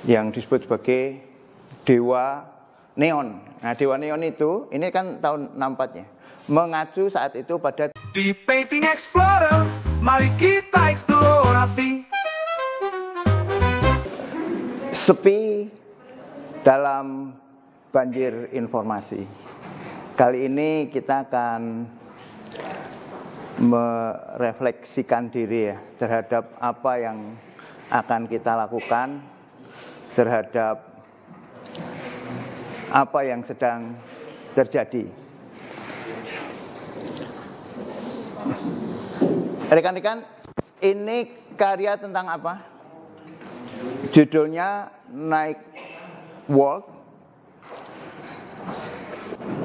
yang disebut sebagai Dewa Neon. Nah, Dewa Neon itu, ini kan tahun 64-nya, mengacu saat itu pada Di Painting Explorer, mari kita eksplorasi. sepi dalam banjir informasi. Kali ini kita akan merefleksikan diri ya terhadap apa yang akan kita lakukan, terhadap apa yang sedang terjadi. Rekan-rekan, ini karya tentang apa? Judulnya Night Walk.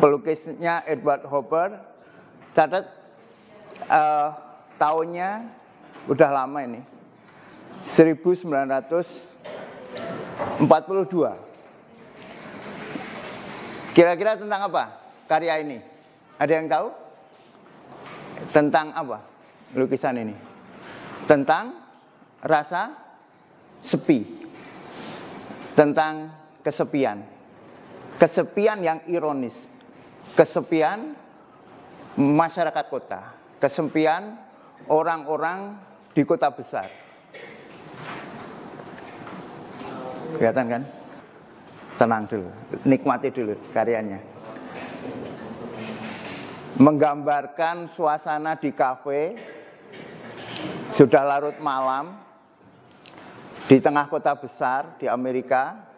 Pelukisnya Edward Hopper. Catat tahunnya udah lama ini, 1942. Kira-kira tentang apa karya ini? Ada yang tahu? Tentang apa lukisan ini? Tentang rasa sepi, tentang kesepian. Kesepian yang ironis, kesepian masyarakat kota, kesepian orang-orang di kota besar. Kelihatan kan? Tenang dulu, nikmati dulu karyanya. Menggambarkan suasana di kafe, sudah larut malam, di tengah kota besar di Amerika.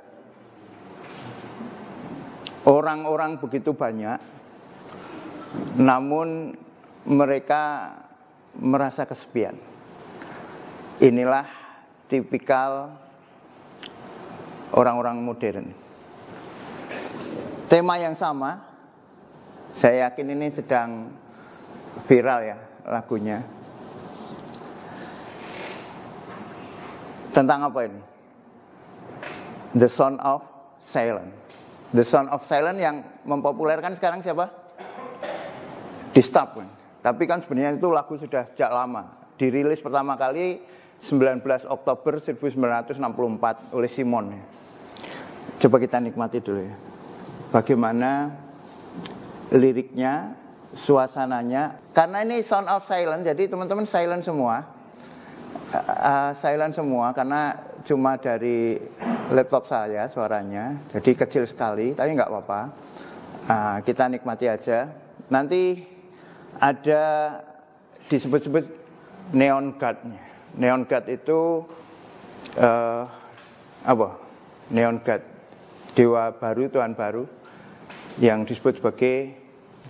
Orang-orang begitu banyak, namun mereka merasa kesepian. Inilah tipikal orang-orang modern. Tema yang sama, saya yakin ini sedang viral ya lagunya. Tentang apa ini? The Sound of Silence. The Sound of Silence yang mempopulerkan sekarang siapa? Disturbed. Tapi kan sebenarnya itu lagu sudah sejak lama. Dirilis pertama kali 19 Oktober 1964 oleh Simon. Coba kita nikmati dulu ya. Bagaimana liriknya, suasananya. Karena ini Sound of Silence, jadi teman-teman silent semua. Silent semua karena cuma dari laptop saya suaranya, jadi kecil sekali, tapi nggak apa-apa. Kita nikmati aja. Nanti ada disebut-sebut Neon God-nya. Neon God itu apa? Neon God, dewa baru, Tuhan baru, yang disebut sebagai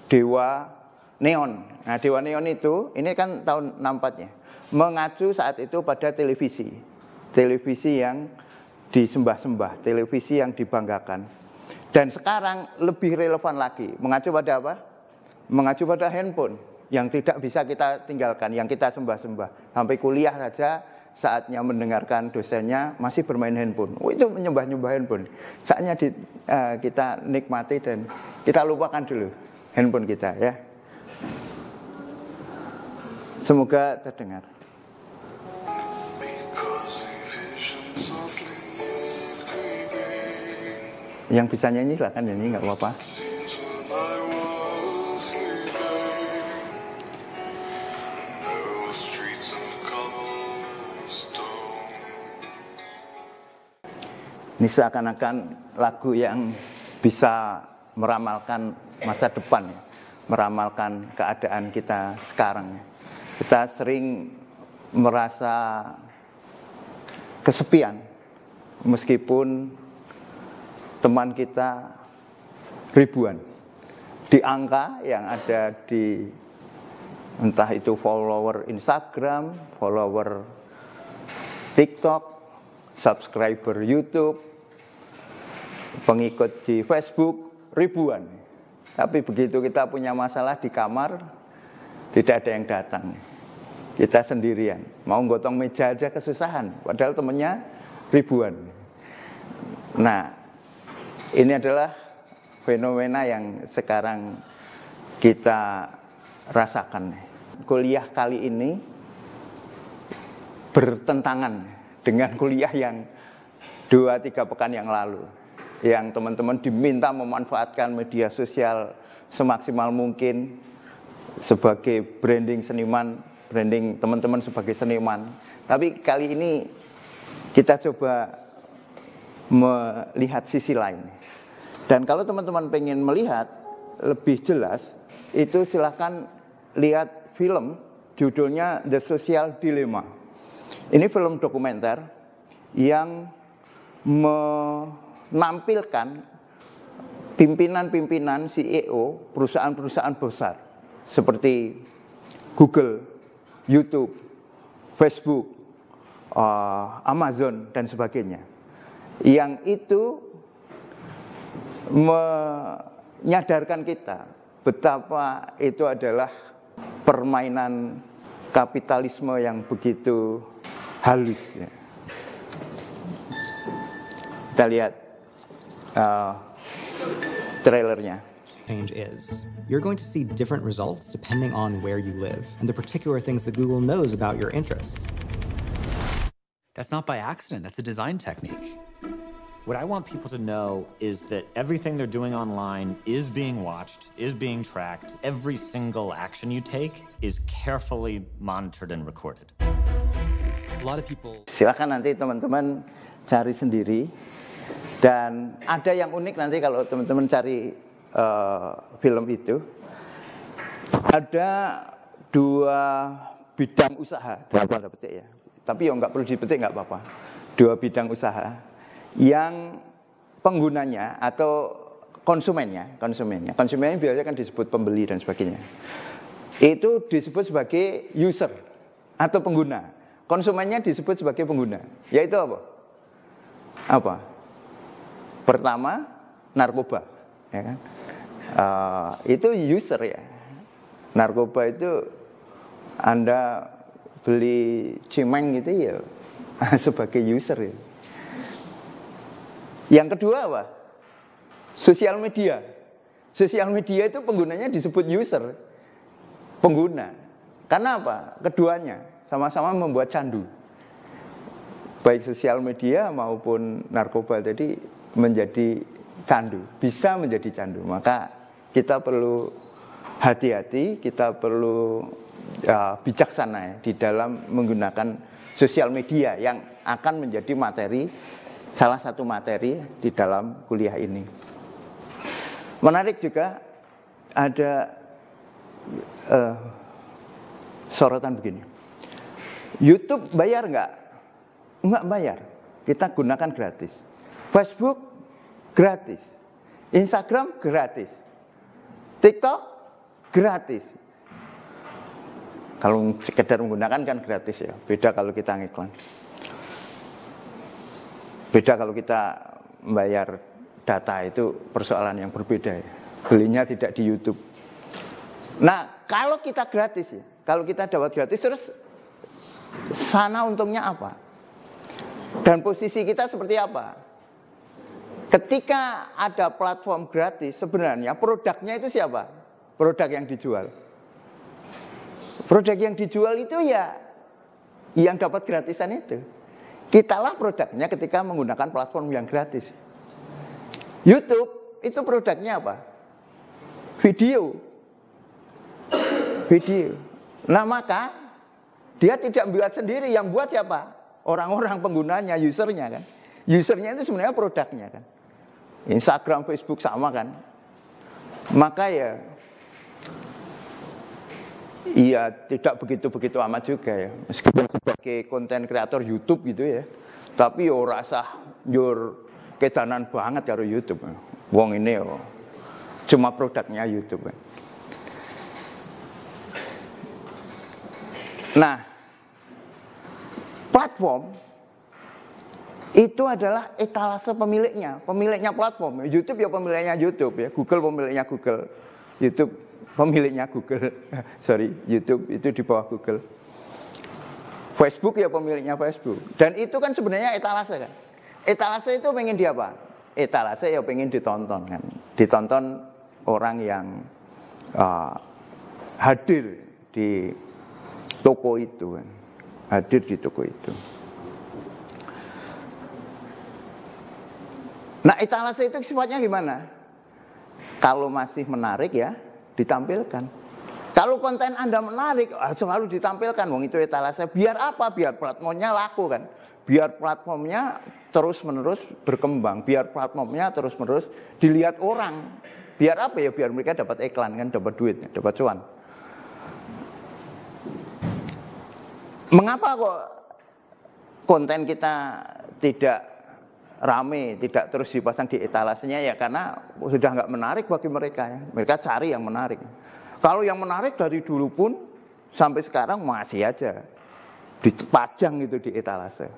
Dewa Neon. Nah, Dewa Neon itu, ini kan tahun 64-nya, mengacu saat itu pada televisi yang disembah-sembah, televisi yang dibanggakan. Dan sekarang lebih relevan lagi, mengacu pada apa? Mengacu pada handphone yang tidak bisa kita tinggalkan, yang kita sembah-sembah. Sampai kuliah saja saatnya mendengarkan dosennya masih bermain handphone. Itu menyembah-nyembah handphone. Saatnya kita nikmati dan kita lupakan dulu handphone kita ya. Semoga terdengar. Yang bisa nyanyi silakan nyanyi, nggak apa-apa. Ini seakan-akan lagu yang bisa meramalkan masa depan, meramalkan keadaan kita sekarang. Kita sering merasa kesepian, meskipun teman kita ribuan. Di angka yang ada di entah itu follower Instagram, follower TikTok, subscriber YouTube, pengikut di Facebook, ribuan. Tapi begitu kita punya masalah di kamar, tidak ada yang datang. Kita sendirian. Mau gotong meja aja kesusahan, padahal temennya ribuan. Nah, ini adalah fenomena yang sekarang kita rasakan. Kuliah kali ini bertentangan dengan kuliah yang 2-3 pekan yang lalu, yang teman-teman diminta memanfaatkan media sosial semaksimal mungkin sebagai branding seniman, branding teman-teman sebagai seniman. Tapi kali ini kita coba melihat sisi lain. Dan kalau teman-teman pengen melihat lebih jelas, itu silakan lihat film judulnya The Social Dilemma. Ini film dokumenter yang menampilkan pimpinan-pimpinan CEO perusahaan-perusahaan besar seperti Google, YouTube, Facebook, Amazon dan sebagainya, yang itu menyadarkan kita betapa itu adalah permainan kapitalisme yang begitu halus. Kita lihat trailernya. Change is. You're going to see different results depending on where you live and the particular things that Google knows about your interests. That's not by accident, that's a design technique. What I want people to know is that everything they're doing online is being watched, is being tracked. Every single action you take is carefully monitored and recorded. A lot of people... Silakan nanti teman-teman cari sendiri. Dan ada yang unik nanti kalau teman-teman cari film itu. Ada 2 bidang usaha, dalam tanda petik ya. Tapi ya nggak perlu dipetik, nggak apa-apa. 2 bidang usaha yang penggunanya atau konsumennya biasanya kan disebut pembeli dan sebagainya. Itu disebut sebagai user atau pengguna. Konsumennya disebut sebagai pengguna. Yaitu apa? Apa? Pertama, narkoba, ya kan? Itu user ya. Narkoba itu Anda beli cimeng gitu ya sebagai user ya. Yang kedua apa? Sosial media. Sosial media itu penggunanya disebut user, pengguna. Karena apa? Keduanya sama-sama membuat candu. Baik sosial media maupun narkoba tadi menjadi candu, bisa menjadi candu. Maka kita perlu hati-hati, kita perlu bijaksana ya, di dalam menggunakan sosial media yang akan menjadi materi, salah satu materi di dalam kuliah ini. Menarik juga ada sorotan begini. YouTube bayar nggak? Nggak bayar, kita gunakan gratis. Facebook gratis, Instagram gratis, TikTok gratis. Kalau sekedar menggunakan kan gratis ya. Beda kalau kita ngiklan. Beda kalau kita membayar data, itu persoalan yang berbeda ya. Belinya tidak di YouTube. Nah, kalau kita gratis ya, kalau kita dapat gratis terus sana untungnya apa? Dan posisi kita seperti apa? Ketika ada platform gratis, sebenarnya produknya itu siapa? Produk yang dijual. Produk yang dijual itu ya yang dapat gratisan itu. Kitalah produknya ketika menggunakan platform yang gratis. YouTube itu produknya apa? Video. Video. Nah maka dia tidak membuat sendiri, yang buat siapa? Orang-orang penggunanya, usernya kan. Usernya itu sebenarnya produknya kan. Instagram, Facebook sama kan. Maka ya tidak begitu amat juga ya. Meskipun sebagai konten kreator YouTube gitu ya. Tapi yo rasa njur kedanan banget karo YouTube. Wong ini yo cuma produknya YouTube kan. Nah, platform itu adalah etalase pemiliknya platform. YouTube ya pemiliknya YouTube ya, Google pemiliknya Google, YouTube pemiliknya Google. YouTube itu di bawah Google. Facebook ya pemiliknya Facebook. Dan itu kan sebenarnya etalase kan. Etalase itu pengen di apa? Etalase ya pengen ditonton kan. Ditonton orang yang hadir di toko itu kan. Hadir di toko itu. Nah, etalase itu sifatnya gimana? Kalau masih menarik ya ditampilkan. Kalau konten Anda menarik, selalu ditampilkan. Wong itu etalase. Biar apa? Biar platformnya laku kan. Biar platformnya terus-menerus berkembang. Biar platformnya terus-menerus dilihat orang. Biar apa ya? Biar mereka dapat iklan kan, dapat duit, dapat cuan. Mengapa kok konten kita tidak rame, tidak terus dipasang di etalasenya? Ya karena sudah nggak menarik bagi mereka ya. Mereka cari yang menarik. Kalau yang menarik dari dulu pun sampai sekarang masih aja dipajang itu di etalase.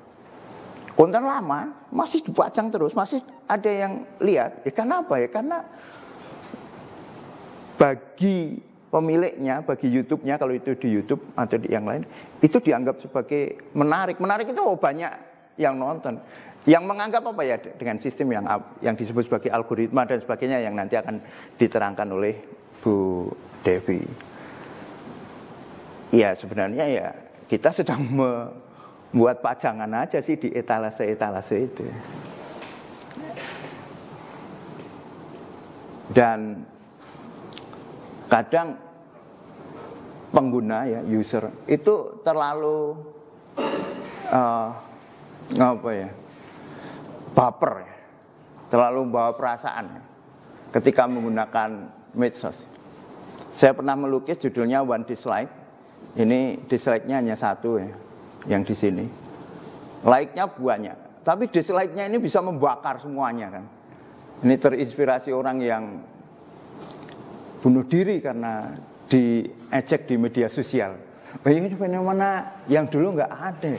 Konten lama masih dipajang terus, masih ada yang lihat. Ya karena apa ya? Karena bagi pemiliknya, bagi YouTube-nya, kalau itu di YouTube atau di yang lain, itu dianggap sebagai menarik. Menarik itu banyak yang nonton. Yang menganggap apa ya dengan sistem yang disebut sebagai algoritma dan sebagainya yang nanti akan diterangkan oleh Bu Devi. Ya sebenarnya ya kita sedang membuat pajangan aja sih di etalase-etalase itu. Dan kadang pengguna ya user itu terlalu baper ya, terlalu bawa perasaan ketika menggunakan medsos. Saya pernah melukis judulnya One Dislike. Ini dislike-nya hanya satu ya, yang di sini. Like-nya banyak, tapi dislike-nya ini bisa membakar semuanya kan. Ini terinspirasi orang yang bunuh diri karena diejek di media sosial. Ini fenomena yang dulu nggak ada.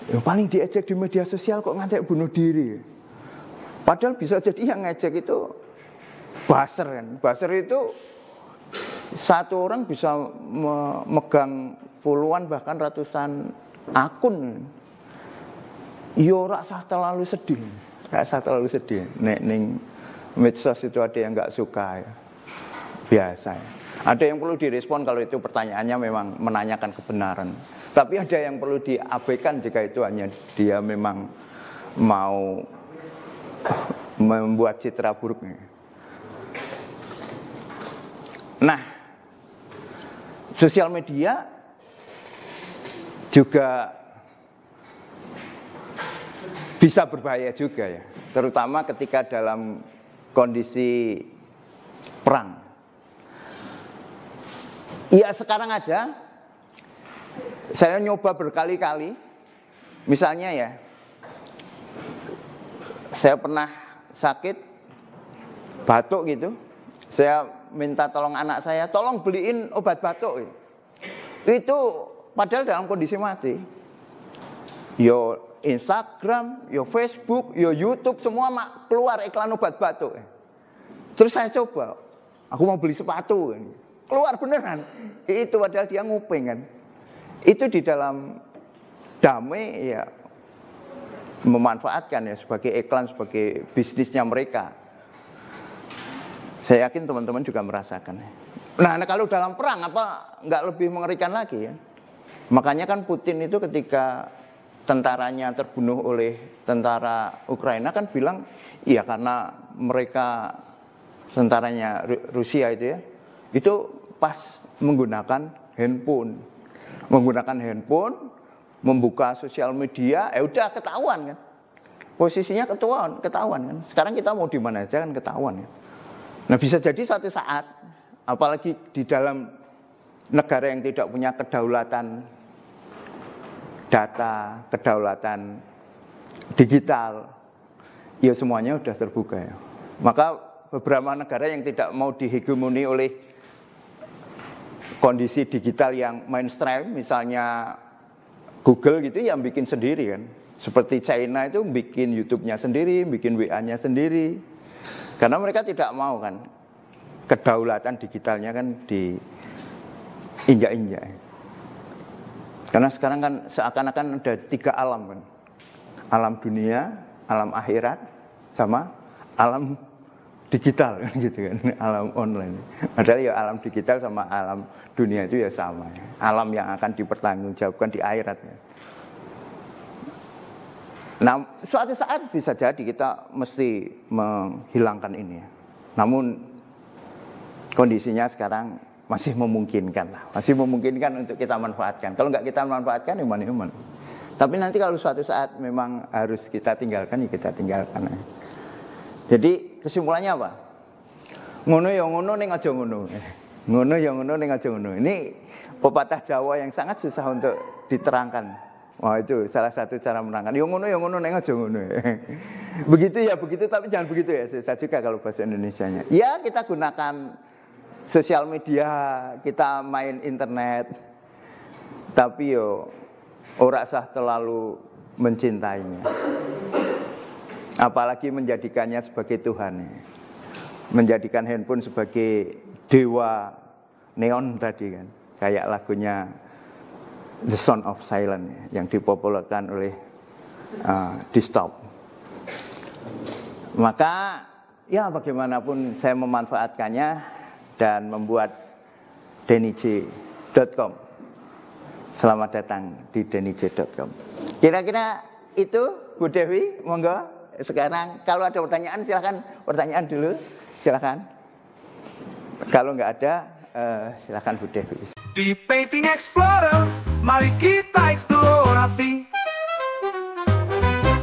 Yang paling diejek di media sosial kok ngantek bunuh diri. Padahal bisa jadi yang ngejek itu buzzer kan. Buzzer itu satu orang bisa memegang puluhan bahkan ratusan akun. Yo rasa terlalu sedih. Rasa terlalu sedih. Ning medsos itu ada yang nggak suka ya. Biasa ya. Ada yang perlu direspon kalau itu pertanyaannya memang menanyakan kebenaran. Tapi ada yang perlu diabaikan jika itu hanya dia memang mau membuat citra buruknya. Nah, sosial media juga bisa berbahaya juga ya, terutama ketika dalam kondisi perang. Ya sekarang aja saya nyoba berkali-kali, misalnya ya, saya pernah sakit batuk gitu, saya minta tolong anak saya, tolong beliin obat batuk. Itu padahal dalam kondisi mati. Yo Instagram, yo Facebook, yo YouTube semua keluar iklan obat batuk. Terus saya coba, aku mau beli sepatu, keluar beneran. Itu padahal dia nguping kan. Itu di dalam damai ya memanfaatkan ya sebagai iklan, sebagai bisnisnya mereka. Saya yakin teman-teman juga merasakan. Nah kalau dalam perang apa nggak lebih mengerikan lagi ya? Makanya kan Putin itu ketika tentaranya terbunuh oleh tentara Ukraina kan bilang, iya karena mereka tentaranya Rusia itu ya, itu pas menggunakan handphone, membuka sosial media, udah ketahuan kan, posisinya ketahuan kan. Sekarang kita mau di mana aja kan ketahuan ya. Nah bisa jadi suatu saat, apalagi di dalam negara yang tidak punya kedaulatan data, kedaulatan digital, ya semuanya sudah terbuka ya. Maka beberapa negara yang tidak mau dihegemoni oleh kondisi digital yang mainstream, misalnya Google gitu yang bikin sendiri kan. Seperti China itu bikin YouTube-nya sendiri, bikin WA-nya sendiri. Karena mereka tidak mau kan kedaulatan digitalnya kan diinjak-injak. Karena sekarang kan seakan-akan ada 3 alam kan. Alam dunia, alam akhirat, sama alam digital kan gitu kan, alam online. Padahal ya alam digital sama alam dunia itu ya sama ya. Alam yang akan dipertanggungjawabkan di akhirat ya. Nah, suatu saat bisa jadi kita mesti menghilangkan ini. Namun kondisinya sekarang masih memungkinkan lah. Masih memungkinkan untuk kita manfaatkan. Kalau nggak kita manfaatkan, iman. Tapi nanti kalau suatu saat memang harus kita tinggalkan, ya kita tinggalkan. Jadi kesimpulannya apa? Ngono ya ngono ning aja ngono. Ngono ya ngono ning aja ngono. Ini pepatah Jawa yang sangat susah untuk diterangkan. Wah, itu salah satu cara menerangkan. Ya ngono ning aja ngono. Begitu ya begitu, tapi jangan begitu ya. Susah juga kalau bahasa Indonesianya. Ya, kita gunakan sosial media, kita main internet. Tapi yo ora sah terlalu mencintainya. Apalagi menjadikannya sebagai Tuhan. Menjadikan handphone sebagai dewa neon tadi kan. Kayak lagunya The Sound of Silence yang dipopulerkan oleh Distop. Maka ya bagaimanapun saya memanfaatkannya dan membuat denij.com. Selamat datang di denij.com. Kira-kira itu Bu Dewi, monggo. Sekarang kalau ada pertanyaan silahkan pertanyaan dulu. Silakan. Kalau nggak ada, silakan Bu Dewi. Di Painting Explorer, mari kita eksplorasi.